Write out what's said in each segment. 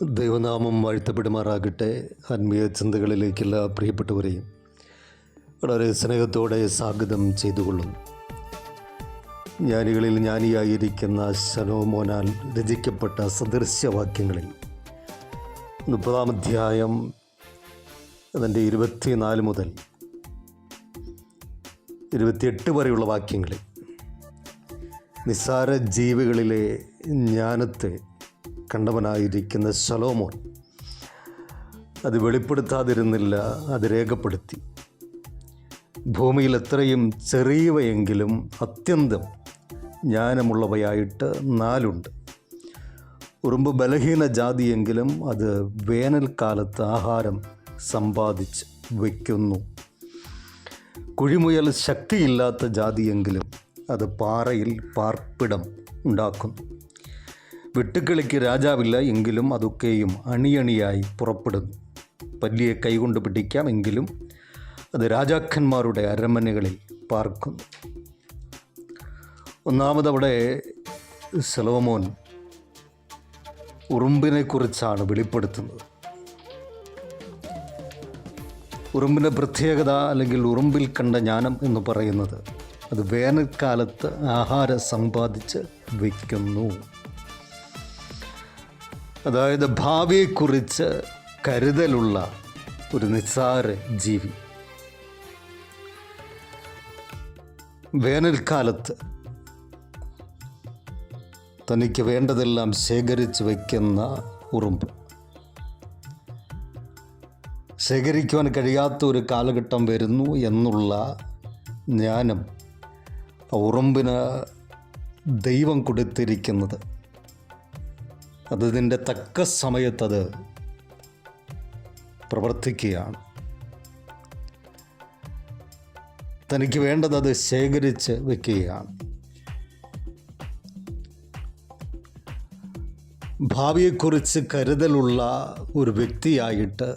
ദൈവനാമം വാഴ്ത്തപ്പെടുമാറാകട്ടെ. ആത്മീയ ചിന്തകളിലേക്കുള്ള പ്രിയപ്പെട്ടവരെയും വളരെ സ്നേഹത്തോടെ സ്വാഗതം ചെയ്തുകൊള്ളുന്നു. ജ്ഞാനികളിൽ ജ്ഞാനിയായിരിക്കുന്ന ശലോമോനാൽ രചിക്കപ്പെട്ട സദൃശ്യവാക്യങ്ങളിൽ 30-ാം അധ്യായം അതിൻ്റെ 24 മുതൽ 28 വരെയുള്ള വാക്യങ്ങളിൽ നിസ്സാര ജീവികളിലെ ജ്ഞാനത്തെ കണ്ടവനായിരിക്കുന്ന ശലോമോൻ അത് വെളിപ്പെടുത്താതിരുന്നില്ല, അത് രേഖപ്പെടുത്തി. ഭൂമിയിൽ എത്രയും ചെറിയവയെങ്കിലും അത്യന്തം ജ്ഞാനമുള്ളവയായിട്ട് 4 ഉണ്ട്. ഉറുമ്പ് ബലഹീന ജാതിയെങ്കിലും അത് വേനൽക്കാലത്ത് ആഹാരം സമ്പാദിച്ച് വയ്ക്കുന്നു. കുഴിമുയൽ ശക്തിയില്ലാത്ത ജാതിയെങ്കിലും അത് പാറയിൽ പാർപ്പിടം ഉണ്ടാക്കുന്നു. വെട്ടുക്കിളിക്ക് രാജാവില്ല, എങ്കിലും അതൊക്കെയും അണിയണിയായി പുറപ്പെടുന്നു. പല്ലിയെ കൈകൊണ്ട് പിടിക്കാം, എങ്കിലും അത് രാജാക്കന്മാരുടെ അരമനകളിൽ പാർക്കുന്നു. ഒന്നാമതവിടെ ശലോമോൻ ഉറുമ്പിനെ കുറിച്ചാണ് വെളിപ്പെടുത്തുന്നത്. ഉറുമ്പിൻ്റെ പ്രത്യേകത അല്ലെങ്കിൽ ഉറുമ്പിൽ കണ്ട ജ്ഞാനം എന്ന് പറയുന്നത് അത് വേനൽക്കാലത്ത് ആഹാരം സമ്പാദിച്ച് വയ്ക്കുന്നു. അതായത് ഭാവിയെക്കുറിച്ച് കരുതലുള്ള ഒരു നിസ്സാര ജീവി. വേനൽക്കാലത്ത് തനിക്ക് വേണ്ടതെല്ലാം ശേഖരിച്ച് വയ്ക്കുന്ന ഉറുമ്പ്. ശേഖരിക്കുവാൻ കഴിയാത്ത ഒരു കാലഘട്ടം വരുന്നു എന്നുള്ള ജ്ഞാനം ഉറുമ്പിന് ദൈവം കൊടുത്തിരിക്കുന്നത് അതിൻ്റെ തക്ക സമയത്തത് പ്രവർത്തിക്കുകയാണ്. തനിക്ക് വേണ്ടത് അത് ശേഖരിച്ച് വയ്ക്കുകയാണ്. ഭാവിയെക്കുറിച്ച് കരുതലുള്ള ഒരു വ്യക്തിയായിട്ട്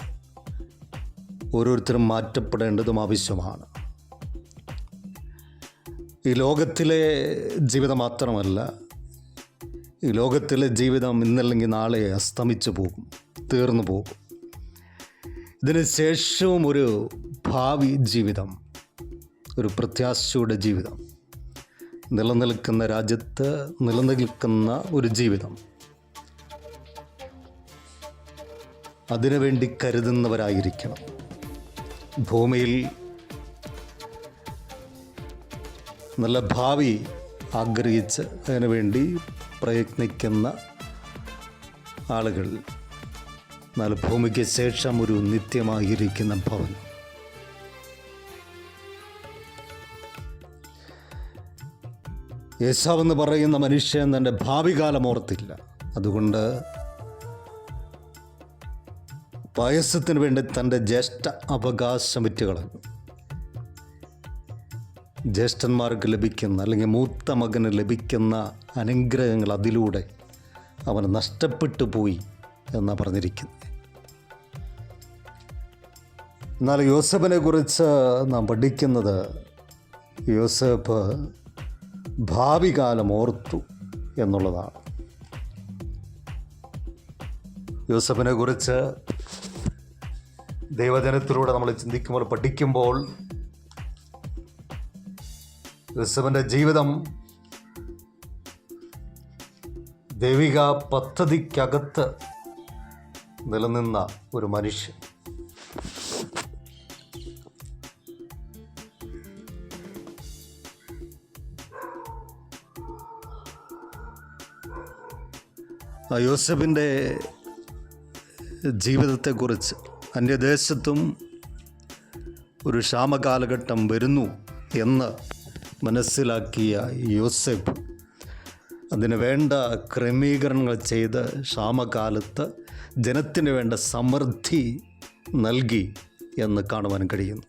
ഓരോരുത്തരും മാറ്റപ്പെടേണ്ടതും ആവശ്യമാണ്. ഈ ലോകത്തിലെ ജീവിതം മാത്രമല്ല, ഈ ലോകത്തിലെ ജീവിതം ഇന്നല്ലെങ്കിൽ നാളെ അസ്തമിച്ചു പോകും, തീർന്നു പോകും. ഇതിന് ശേഷവും ഒരു ഭാവി ജീവിതം, ഒരു പ്രത്യാശയുടെ ജീവിതം, നിലനിൽക്കുന്ന രാജ്യത്ത് നിലനിൽക്കുന്ന ഒരു ജീവിതം, അതിനുവേണ്ടി കരുതുന്നവരായിരിക്കണം. ഭൂമിയിൽ നല്ല ഭാവി ആഗ്രഹിച്ച് അതിനുവേണ്ടി പ്രയത്നിക്കുന്ന ആളുകൾ, എന്നാൽ ഭൂമിക്ക് ശേഷം ഒരു നിത്യമായിരിക്കുന്ന ഭവനം. യേശാവെന്ന് പറയുന്ന മനുഷ്യൻ തൻ്റെ ഭാവി കാലം ഓർത്തില്ല. അതുകൊണ്ട് പായസത്തിന് വേണ്ടി തൻ്റെ ജ്യേഷ്ഠ അവകാശം വിറ്റുകളഞ്ഞു. ജ്യേഷ്ഠന്മാർക്ക് ലഭിക്കുന്ന അല്ലെങ്കിൽ മൂത്ത മകന് ലഭിക്കുന്ന അനുഗ്രഹങ്ങൾ അതിലൂടെ അവന് നഷ്ടപ്പെട്ടു പോയി എന്നാണ് പറഞ്ഞിരിക്കുന്നത്. എന്നാൽ യോസേഫിനെ കുറിച്ച് നാം പഠിക്കുന്നത് യോസേഫ് ഭാവി കാലം ഓർത്തു എന്നുള്ളതാണ്. യോസേഫിനെ കുറിച്ച് ദൈവജനത്തിലൂടെ നമ്മൾ ചിന്തിക്കുമ്പോൾ, പഠിക്കുമ്പോൾ യോസേഫിൻ്റെ ജീവിതം ദൈവിക പദ്ധതിക്കകത്ത് നിലനിന്ന ഒരു മനുഷ്യൻ. യോസേഫിൻ്റെ ജീവിതത്തെക്കുറിച്ച് അന്യദേശത്തും ഒരു ക്ഷാമകാലഘട്ടം വരുന്നു എന്ന് മനസ്സിലാക്കിയ യോസേഫ് അതിന് വേണ്ട ക്രമീകരണങ്ങൾ ചെയ്ത് ക്ഷാമകാലത്ത് ജനത്തിന് വേണ്ട സമൃദ്ധി നൽകി എന്ന് കാണുവാൻ കഴിയുന്നു.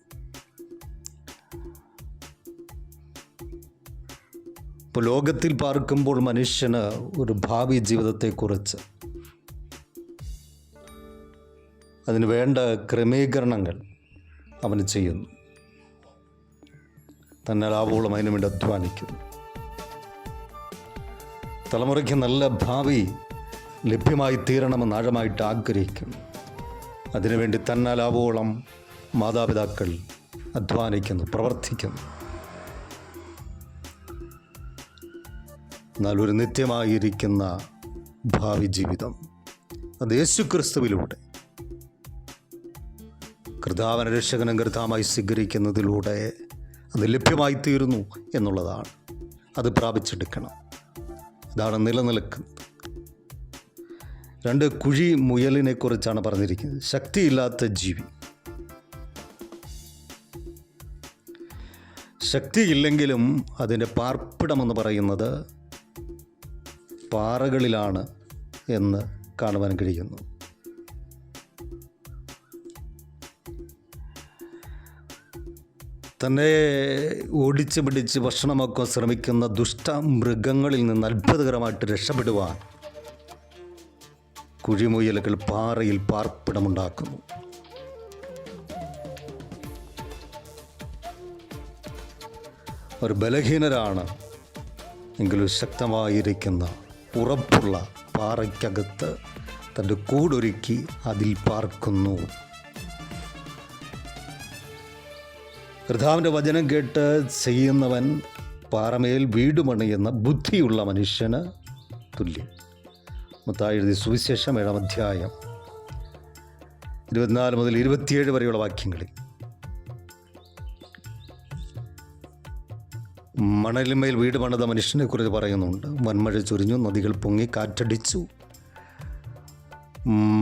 ഇപ്പോൾ ലോകത്തിൽ പാർക്കുമ്പോൾ മനുഷ്യന് ഒരു ഭാവി ജീവിതത്തെക്കുറിച്ച് അതിന് വേണ്ട ക്രമീകരണങ്ങൾ അവന് ചെയ്യുന്നു. തന്നാലാവോളം അതിനു വേണ്ടി അധ്വാനിക്കുന്നു. തലമുറയ്ക്ക് നല്ല ഭാവി ലഭ്യമായി തീരണമെന്ന് ആഴമായിട്ട് ആഗ്രഹിക്കുന്നു. അതിനുവേണ്ടി തന്നാലാവോളം മാതാപിതാക്കൾ അധ്വാനിക്കുന്നു, പ്രവർത്തിക്കുന്നു. എന്നാൽ ഒരു നിത്യമായിരിക്കുന്ന ഭാവി ജീവിതം അത് യേശുക്രിസ്തുവിലൂടെ കർത്താവിനെ രക്ഷകനും കർത്താവായി സ്വീകരിക്കുന്നതിലൂടെ അത് ലഭ്യമായി തീരുന്നു എന്നുള്ളതാണ്. അത് പ്രാപിച്ചെടുക്കണം. അതാണ് നിലനിൽക്കുന്നത്. 2 കുഴി മുയലിനെ കുറിച്ചാണ് പറഞ്ഞിരിക്കുന്നത്. ശക്തിയില്ലാത്ത ജീവി. ശക്തിയില്ലെങ്കിലും അതിൻ്റെ പാർപ്പിടമെന്ന് പറയുന്നത് പാറകളിലാണ് എന്ന് കാണുവാൻ കഴിയുന്നു. തന്നെ ഓടിച്ച് പിടിച്ച് ഭക്ഷണമൊക്കെ ശ്രമിക്കുന്ന ദുഷ്ടമൃഗങ്ങളിൽ നിന്ന് അത്ഭുതകരമായിട്ട് രക്ഷപ്പെടുവാൻ കുഴിമുയലുകൾ പാറയിൽ പാർപ്പിടമുണ്ടാക്കുന്നു. ഒരു ബലഹീനരാണ് എങ്കിലും ശക്തമായിരിക്കുന്ന ഉറപ്പുള്ള പാറയ്ക്കകത്ത് തൻ്റെ കൂടൊരുക്കി അതിൽ പാർക്കുന്നു. കർത്താവിൻ്റെ വചനം കേട്ട് ചെയ്യുന്നവൻ പാറമേൽ വീടുപണിയുന്ന ബുദ്ധിയുള്ള മനുഷ്യന് തുല്യം. മത്തായി എഴുതിയ സുവിശേഷം 7-ാം അധ്യായം 24 മുതൽ 27 വരെയുള്ള വാക്യങ്ങളിൽ മണലിന്മേൽ വീട് പണിത മനുഷ്യനെ കുറിച്ച് പറയുന്നുണ്ട്. വൻമഴ ചൊരിഞ്ഞു, നദികൾ പൊങ്ങി, കാറ്റടിച്ചു,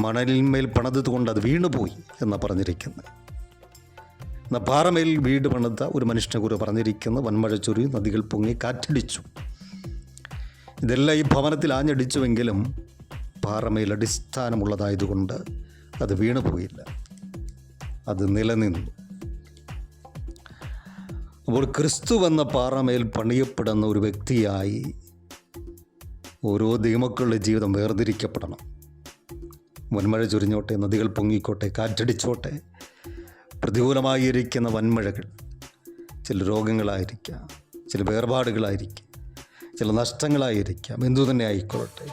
മണലിന്മേൽ പണിതുകൊണ്ട് അത് വീണുപോയി എന്നാണ് പറഞ്ഞിരിക്കുന്നത്. എന്നാൽ പാറമേൽ വീട് പണിത ഒരു മനുഷ്യനെ കുറിച്ച് പറഞ്ഞിരിക്കുന്നത് വൻമഴ ചൊരിഞ്ഞു, നദികൾ പൊങ്ങി, കാറ്റടിച്ചു. ഇതെല്ലാം ഈ ഭവനത്തിൽ ആഞ്ഞടിച്ചുവെങ്കിലും പാറമേൽ അടിസ്ഥാനമുള്ളതായതുകൊണ്ട് അത് വീണുപോയില്ല, അത് നിലനിന്നു. അപ്പോൾ ക്രിസ്തു എന്ന പാറമേൽ പണിയപ്പെടുന്ന ഒരു വ്യക്തിയായി ഓരോ ദൈവമക്കളുടെ ജീവിതം വേർതിരിക്കപ്പെടണം. വൻമഴ ചൊരിഞ്ഞോട്ടെ, നദികൾ പൊങ്ങിക്കോട്ടെ, കാറ്റടിച്ചോട്ടെ, പ്രതികൂലമായിരിക്കുന്ന വൻമഴകൾ ചില രോഗങ്ങളായിരിക്കാം, ചില വേർപാടുകളായിരിക്കാം, ചില നഷ്ടങ്ങളായിരിക്കാം, എന്തു തന്നെ ആയിക്കൊള്ളട്ടെ,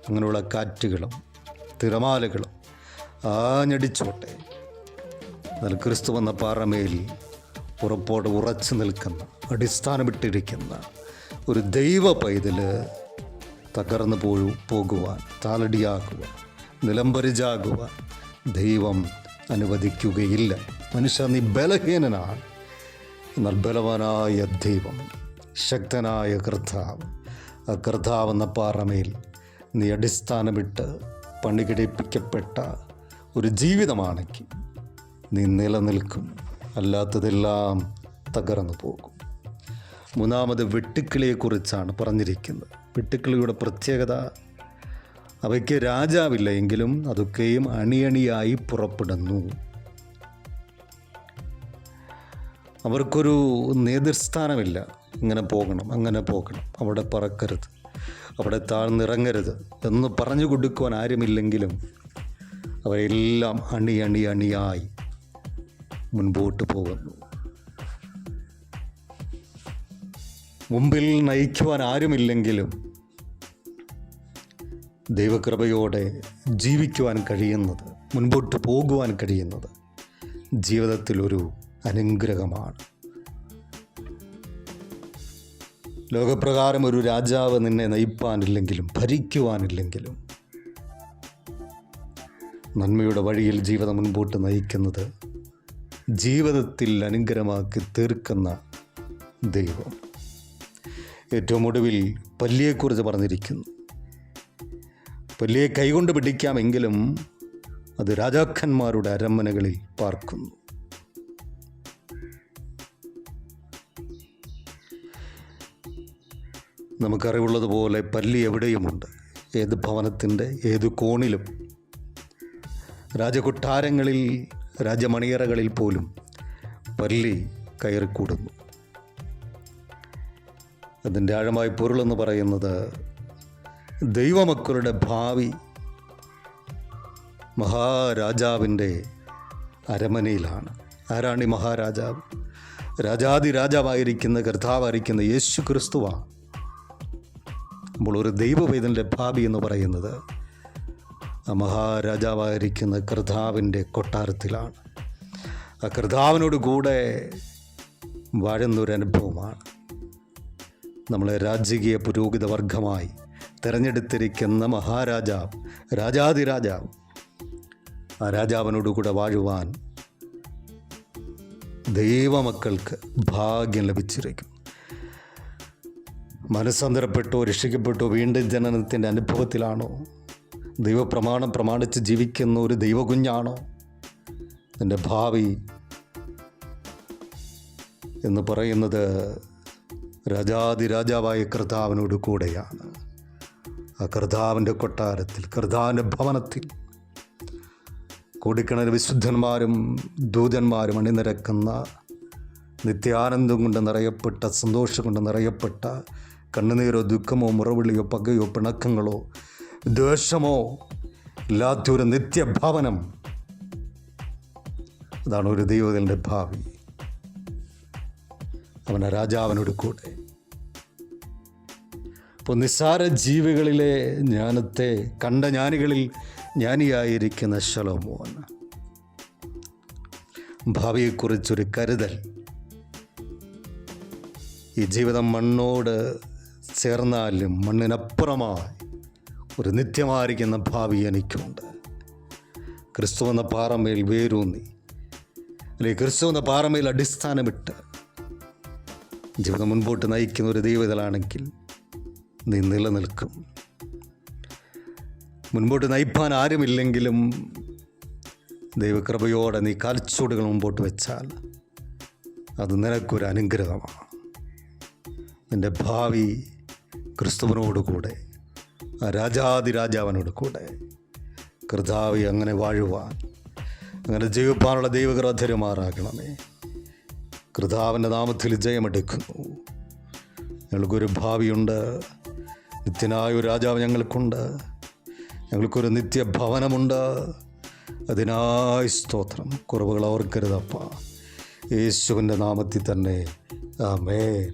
അങ്ങനെയുള്ള കാറ്റുകളും തിരമാലകളും ആഞ്ഞടിച്ചോട്ടെ. എന്നാൽ ക്രിസ്തു എന്ന പാറമേൽ ഉറപ്പോടെ ഉറച്ചു നിൽക്കുന്ന, അടിസ്ഥാനമിട്ടിരിക്കുന്ന ഒരു ദൈവ പൈതൽ തകർന്നു പോകുവാൻ, താലടിയാകുവാൻ, നിലംപരിചാകുവാൻ ദൈവം അനുവദിക്കുകയില്ല. മനുഷ്യ, നീ ബലഹീനനാണ്. എന്നാൽ ബലവാനായ ദൈവം, ശക്തനായ കർത്താവ്, ആ കർത്താവെന്ന പാറമേൽ നീ അടിസ്ഥാനമിട്ട് പണികഴിപ്പിക്കപ്പെട്ട ഒരു ജീവിതമാണെങ്കിൽ നീ നിലനിൽക്കും. അല്ലാത്തതെല്ലാം തകർന്നു പോകും. 3-ാമത് വെട്ടുക്കിളിയെക്കുറിച്ചാണ് പറഞ്ഞിരിക്കുന്നത്. വെട്ടുക്കിളിയുടെ പ്രത്യേകത, അവയ്ക്ക് രാജാവില്ല എങ്കിലും അതൊക്കെയും അണിയണിയായി പുറപ്പെടുന്നു. അവർക്കൊരു നേതൃസ്ഥാനമില്ല. ഇങ്ങനെ പോകണം, അങ്ങനെ പോകണം, അവിടെ പറക്കരുത്, അവിടെ താഴ്ന്നിറങ്ങരുത് എന്ന് പറഞ്ഞു കൊടുക്കുവാൻ ആരുമില്ലെങ്കിലും അവരെല്ലാം അണിയായി മുൻപോട്ട് പോകുന്നു. മുമ്പിൽ നയിക്കുവാൻ ആരുമില്ലെങ്കിലും ദൈവകൃപയോടെ ജീവിക്കുവാൻ കഴിയുന്നത്, മുൻപോട്ട് പോകുവാൻ കഴിയുന്നത് ജീവിതത്തിലൊരു അനുഗ്രഹമാണ്. ലോകപ്രകാരം ഒരു രാജാവ് നിന്നെ നയിപ്പാനില്ലെങ്കിലും ഭരിക്കുവാനില്ലെങ്കിലും നന്മയുടെ വഴിയിൽ ജീവിതം മുൻപോട്ട് നയിക്കുന്നത്, ജീവിതത്തിൽ അനുഗ്രഹമാക്കി തീർക്കുന്ന ദൈവം. ഏറ്റവും ഒടുവിൽ പല്ലിയെക്കുറിച്ച് പറഞ്ഞിരിക്കുന്നു. പല്ലിയെ കൈകൊണ്ട് പിടിക്കാമെങ്കിലും അത് രാജാക്കന്മാരുടെ അരമനകളിൽ പാർക്കുന്നു. നമുക്കറിവുള്ളതുപോലെ പല്ലി എവിടെയുമുണ്ട്. ഏത് ഭവനത്തിൻ്റെ ഏത് കോണിലും, രാജകൊട്ടാരങ്ങളിൽ, രാജമണിയറകളിൽ പോലും പല്ലി കയറിക്കൂടുന്നു. അതിൻ്റെ ആഴമായ പൊരുളെന്ന് പറയുന്നത് ദൈവമക്കളുടെ ഭാവി മഹാരാജാവിൻ്റെ അരമനയിലാണ്. ആരാണ് ഈ മഹാരാജാവ്? രാജാതിരാജാവായിരിക്കുന്ന കർത്താവായിരിക്കുന്ന യേശു ക്രിസ്തുവാണ്. അപ്പോൾ ഒരു ദൈവവേദൻ്റെ ഭാവി എന്ന് പറയുന്നത് ആ മഹാരാജാവായിരിക്കുന്ന കർത്താവിൻ്റെ കൊട്ടാരത്തിലാണ്. ആ കർത്താവിനോട് കൂടെ വാഴുന്നൊരനുഭവമാണ്. നമ്മളെ രാജകീയ പുരോഹിത വർഗമായി തിരഞ്ഞെടുത്തിരിക്കുന്ന മഹാരാജാവ്, രാജാതിരാജാവ്, ആ രാജാവിനോട് കൂടെ വാഴുവാൻ ദൈവമക്കൾക്ക് ഭാഗ്യം ലഭിച്ചിരിക്കും. മനസ്സന്തരപ്പെട്ടോ രക്ഷിക്കപ്പെട്ടോ വീണ്ടും ജനനത്തിൻ്റെ അനുഭവത്തിലാണോ, ദൈവപ്രമാണം പ്രമാണിച്ച് ജീവിക്കുന്ന ഒരു ദൈവകുഞ്ഞാണോ, നിൻ്റെ ഭാവി എന്ന് പറയുന്നത് രാജാതിരാജാവായ കർത്താവിനോട് കൂടെയാണ്. ആ കർത്താവിൻ്റെ കൊട്ടാരത്തിൽ, കർത്താവിൻ്റെ ഭവനത്തിൽ കോടിക്കണക്കിന് വിശുദ്ധന്മാരും ദൂതന്മാരും അണിനിരക്കുന്ന, നിത്യാനന്ദം കൊണ്ട് നിറയപ്പെട്ട, സന്തോഷം കൊണ്ട് നിറയപ്പെട്ട, കണ്ണുനീരോ ദുഃഖമോ മുറവിളിയോ പകയോ പിണക്കങ്ങളോ ദ്വേഷമോ ഇല്ലാത്തൊരു നിത്യഭവനം. അതാണ് ഒരു ദൈവത്തിൻ്റെ ഭാവി. അവൻ്റെ രാജാവിനോട് കൂടെ. ഇപ്പോൾ നിസ്സാര ജീവികളിലെ ജ്ഞാനത്തെ കണ്ട ജ്ഞാനികളിൽ ജ്ഞാനിയായിരിക്കുന്ന ശലോമോൻ ഭാവിയെക്കുറിച്ചൊരു കരുതൽ. ഈ ജീവിതം മണ്ണോട് ചേർന്നാലും മണ്ണിനപ്പുറമായി ഒരു നിത്യമായിരിക്കുന്ന ഭാവി എനിക്കുണ്ട്. ക്രിസ്തു എന്ന പാറമേൽ വേരൂന്നി, അല്ലെങ്കിൽ ക്രിസ്തു എന്ന പാറമേൽ അടിസ്ഥാനമിട്ട് ജീവിതം മുൻപോട്ട് നയിക്കുന്ന ഒരു ദൈവത്തിലാണെങ്കിൽ നീ നിലനിൽക്കും. മുൻപോട്ട് നയിപ്പാൻ ആരുമില്ലെങ്കിലും ദൈവകൃപയോടെ നീ കാൽച്ചുവടുകൾ മുമ്പോട്ട് വെച്ചാൽ അത് നിനക്കൊരു അനുഗ്രഹമാണ്. നിൻ്റെ ഭാവി ക്രിസ്തുവിനോട് കൂടെ, ആ രാജാതിരാജാവിനോട് കൂടെ കർത്താവി അങ്ങനെ വാഴുവാൻ, അങ്ങനെ ജീവിപ്പാനുള്ള ദൈവകൃപ തരുമാറാകണമേ. കർത്താവിൻ്റെ നാമത്തിൽ ജയമെടുക്കുന്നു. ഞങ്ങൾക്കൊരു ഭാവിയുണ്ട്. നിത്യനായ ഒരു രാജാവ് ഞങ്ങൾക്കുണ്ട്. ഞങ്ങൾക്കൊരു നിത്യഭവനമുണ്ട്. അതിനായി സ്തോത്രം. കുറവുകൾ ഓർക്കരുതപ്പ. യേശുവിൻ്റെ നാമത്തിൽ തന്നെ ആമേൻ.